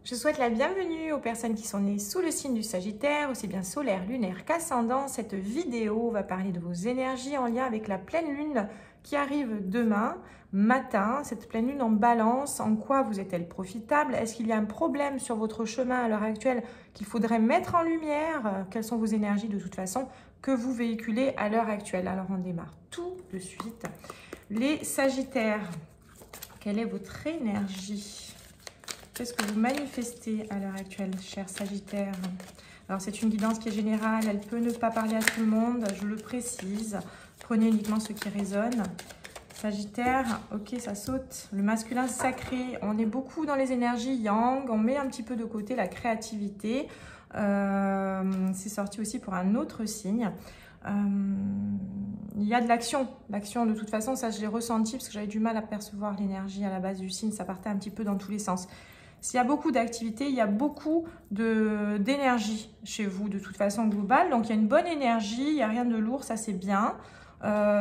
Je souhaite la bienvenue aux personnes qui sont nées sous le signe du Sagittaire, aussi bien solaire, lunaire qu'ascendant. Cette vidéo va parler de vos énergies en lien avec la pleine lune qui arrive demain matin. Cette pleine lune en balance, en quoi vous est-elle profitable? Est-ce qu'il y a un problème sur votre chemin à l'heure actuelle qu'il faudrait mettre en lumière? Quelles sont vos énergies de toute façon que vous véhiculez à l'heure actuelle? Alors on démarre tout de suite. Les Sagittaires, quelle est votre énergie? Qu'est-ce que vous manifestez à l'heure actuelle, chers Sagittaires? Alors, c'est une guidance qui est générale. Elle peut ne pas parler à tout le monde, je le précise. Prenez uniquement ce qui résonne. Sagittaire, ok, ça saute. Le masculin sacré, on est beaucoup dans les énergies yang. On met un petit peu de côté la créativité. C'est sorti aussi pour un autre signe. Il y a de l'action. L'action, de toute façon, ça, je l'ai ressenti parce que j'avais du mal à percevoir l'énergie à la base du signe. Ça partait un petit peu dans tous les sens. S'il y a beaucoup d'activité, il y a beaucoup d'énergie chez vous, de toute façon globale. Donc, il y a une bonne énergie, il n'y a rien de lourd, ça c'est bien.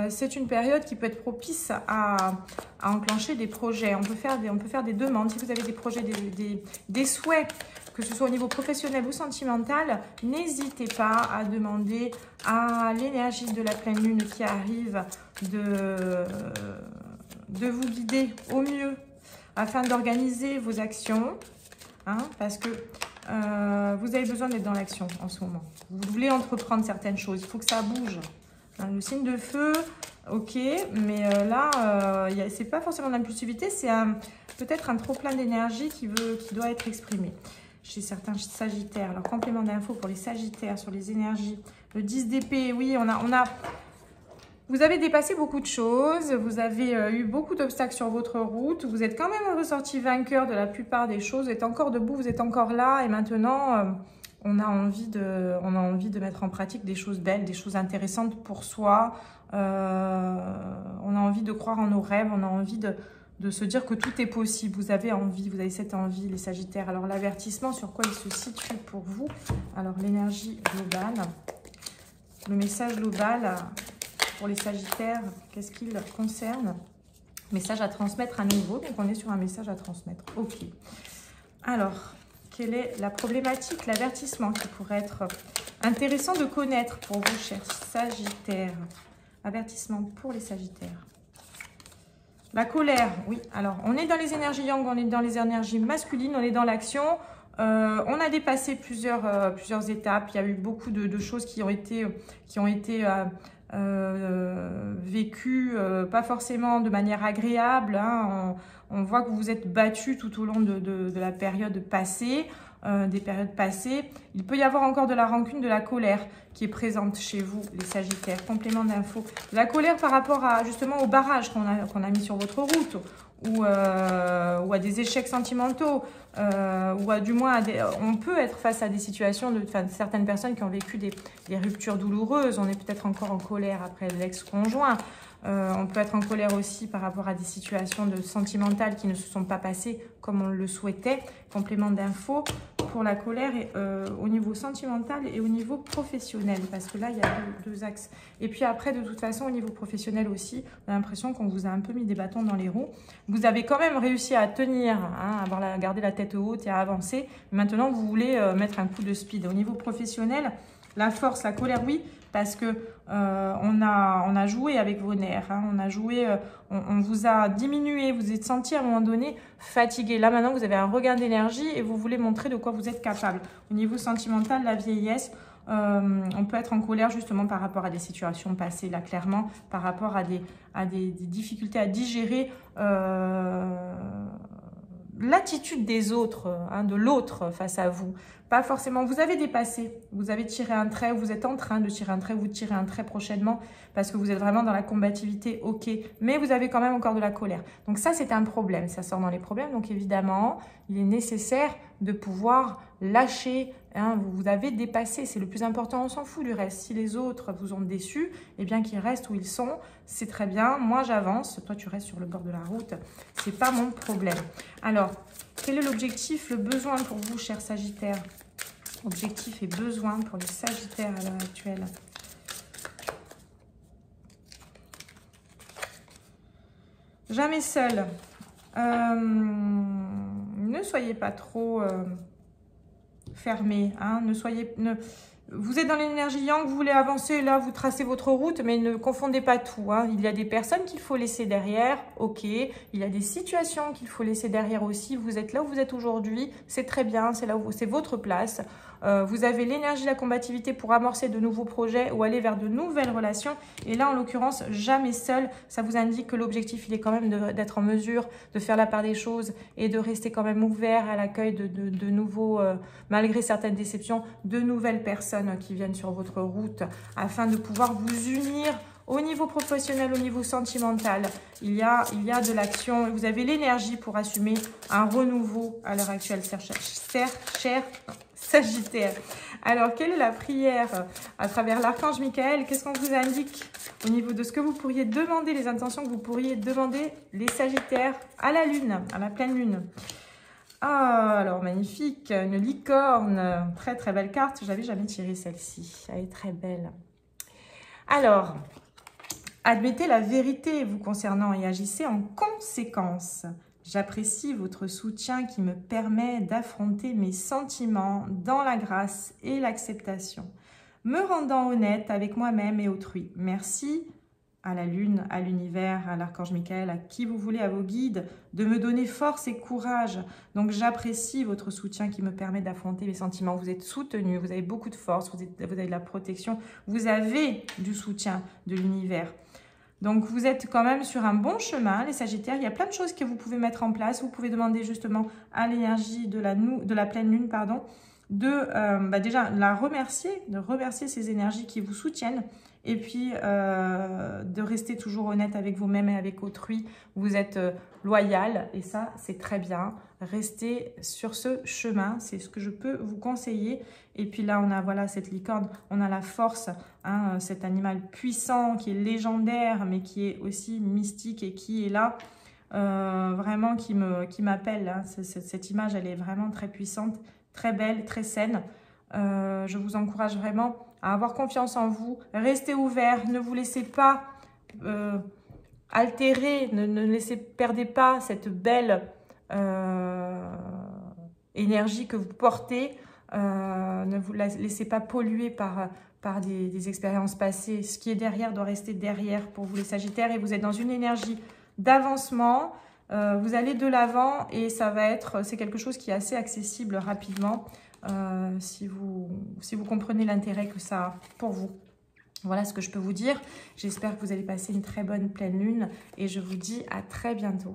C'est une période qui peut être propice à enclencher des projets. On peut faire des demandes. Si vous avez des projets, des souhaits, que ce soit au niveau professionnel ou sentimental, n'hésitez pas à demander à l'énergie de la pleine lune qui arrive de vous guider au mieux afin d'organiser vos actions, hein, parce que vous avez besoin d'être dans l'action en ce moment. Vous voulez entreprendre certaines choses, il faut que ça bouge. Hein, le signe de feu, ok, mais là, c'est pas forcément l'impulsivité, c'est peut-être un trop-plein d'énergie qui doit être exprimé chez certains Sagittaires. Alors, complément d'info pour les Sagittaires sur les énergies. Le 10 d'épée, oui, vous avez dépassé beaucoup de choses, vous avez eu beaucoup d'obstacles sur votre route, vous êtes quand même ressorti vainqueur de la plupart des choses, vous êtes encore debout, vous êtes encore là et maintenant on a envie de mettre en pratique des choses belles, des choses intéressantes pour soi, on a envie de croire en nos rêves, on a envie de se dire que tout est possible, vous avez cette envie les Sagittaires. Alors l'avertissement, sur quoi il se situe pour vous? Alors l'énergie globale, le message global pour les Sagittaires, qu'est-ce qu'il concerne? Message à transmettre à nouveau. Donc, on est sur un message à transmettre. Ok. Alors, quelle est la problématique, l'avertissement qui pourrait être intéressant de connaître pour vous, chers Sagittaires? Avertissement pour les Sagittaires. La colère, oui. Alors, on est dans les énergies yang, on est dans les énergies masculines, on est dans l'action. On a dépassé plusieurs étapes. Il y a eu beaucoup de choses qui ont été vécu pas forcément de manière agréable, hein. On voit que vous vous êtes battu tout au long de la période passée, des périodes passées. Il peut y avoir encore de la rancune, de la colère qui est présente chez vous, les Sagittaires. Complément d'info. La colère par rapport justement au barrage qu'on a mis sur votre route, ou à des échecs sentimentaux, ou du moins on peut être face à des situations de certaines personnes qui ont vécu des ruptures douloureuses. On est peut-être encore en colère après l'ex-conjoint. On peut être en colère aussi par rapport à des situations sentimentales qui ne se sont pas passées comme on le souhaitait. Complément d'info pour la colère au niveau sentimental et au niveau professionnel, parce que là il y a deux axes. Et puis après, de toute façon, au niveau professionnel aussi, on a l'impression qu'on vous a un peu mis des bâtons dans les roues. Vous avez quand même réussi à tenir, hein, à garder la tête haute et à avancer. Maintenant, vous voulez mettre un coup de speed. Au niveau professionnel, la force, la colère, oui, parce que on a joué avec vos nerfs, hein, on vous a diminué, vous êtes senti à un moment donné fatigué. Là maintenant, vous avez un regain d'énergie et vous voulez montrer de quoi vous êtes capable. Au niveau sentimental, la vieillesse, on peut être en colère justement par rapport à des situations passées, là clairement, par rapport à des difficultés à digérer l'attitude des autres, hein, de l'autre face à vous. Pas forcément, vous avez dépassé, vous avez tiré un trait, vous êtes en train de tirer un trait, vous tirez un trait prochainement parce que vous êtes vraiment dans la combativité, ok, mais vous avez quand même encore de la colère. Donc ça, c'est un problème, ça sort dans les problèmes. Donc évidemment, il est nécessaire de pouvoir lâcher, hein, vous avez dépassé, c'est le plus important, on s'en fout du reste. Si les autres vous ont déçus, eh bien qu'ils restent où ils sont, c'est très bien. Moi, j'avance, toi, tu restes sur le bord de la route, c'est pas mon problème. Alors, quel est l'objectif, le besoin pour vous, chers Sagittaires? Objectif et besoin pour les Sagittaires à l'heure actuelle. Jamais seul. ne soyez pas trop fermés. Hein, vous êtes dans l'énergie yang, vous voulez avancer, là vous tracez votre route, mais ne confondez pas tout. Hein. Il y a des personnes qu'il faut laisser derrière, ok. Il y a des situations qu'il faut laisser derrière aussi. Vous êtes là où vous êtes aujourd'hui, c'est très bien, c'est là où c'est votre place. Vous avez l'énergie, la combativité pour amorcer de nouveaux projets ou aller vers de nouvelles relations. Et là, en l'occurrence, jamais seul. Ça vous indique que l'objectif, il est quand même d'être en mesure de faire la part des choses et de rester quand même ouvert à l'accueil de nouveaux, malgré certaines déceptions, de nouvelles personnes qui viennent sur votre route afin de pouvoir vous unir au niveau professionnel, au niveau sentimental. Il y a de l'action et vous avez l'énergie pour assumer un renouveau à l'heure actuelle, cher Sagittaire. Alors, quelle est la prière à travers l'archange Michael? Qu'est-ce qu'on vous indique au niveau de ce que vous pourriez demander, les intentions que vous pourriez demander les Sagittaires à la lune, à la pleine lune? Ah, alors magnifique, une licorne, très très belle carte. J'avais jamais tiré celle-ci, elle est très belle. Alors, admettez la vérité vous concernant et agissez en conséquence. J'apprécie votre soutien qui me permet d'affronter mes sentiments dans la grâce et l'acceptation, me rendant honnête avec moi-même et autrui. Merci à la lune, à l'univers, à l'archange Michael, à qui vous voulez, à vos guides, de me donner force et courage. Donc j'apprécie votre soutien qui me permet d'affronter mes sentiments. Vous êtes soutenu, vous avez beaucoup de force, vous avez de la protection, vous avez du soutien de l'univers. Donc, vous êtes quand même sur un bon chemin, les Sagittaires. Il y a plein de choses que vous pouvez mettre en place. Vous pouvez demander justement à l'énergie de la pleine lune, pardon, déjà la remercier, de remercier ces énergies qui vous soutiennent. Et puis, de rester toujours honnête avec vous-même et avec autrui. Vous êtes loyal et ça, c'est très bien. Restez sur ce chemin, c'est ce que je peux vous conseiller. Et puis là, on a voilà cette licorne, on a la force, hein, cet animal puissant qui est légendaire, mais qui est aussi mystique et qui est là, vraiment qui m'appelle. Hein. Cette image, elle est vraiment très puissante, très belle, très saine. Je vous encourage vraiment à avoir confiance en vous. Restez ouverts, ne vous laissez pas altérer, perdez pas cette belle énergie que vous portez. Ne vous laissez pas polluer par des expériences passées. Ce qui est derrière doit rester derrière pour vous les Sagittaires. Et vous êtes dans une énergie d'avancement. Vous allez de l'avant et c'est quelque chose qui est assez accessible rapidement. Si vous comprenez l'intérêt que ça a pour vous. Voilà ce que je peux vous dire. J'espère que vous allez passer une très bonne pleine lune et je vous dis à très bientôt.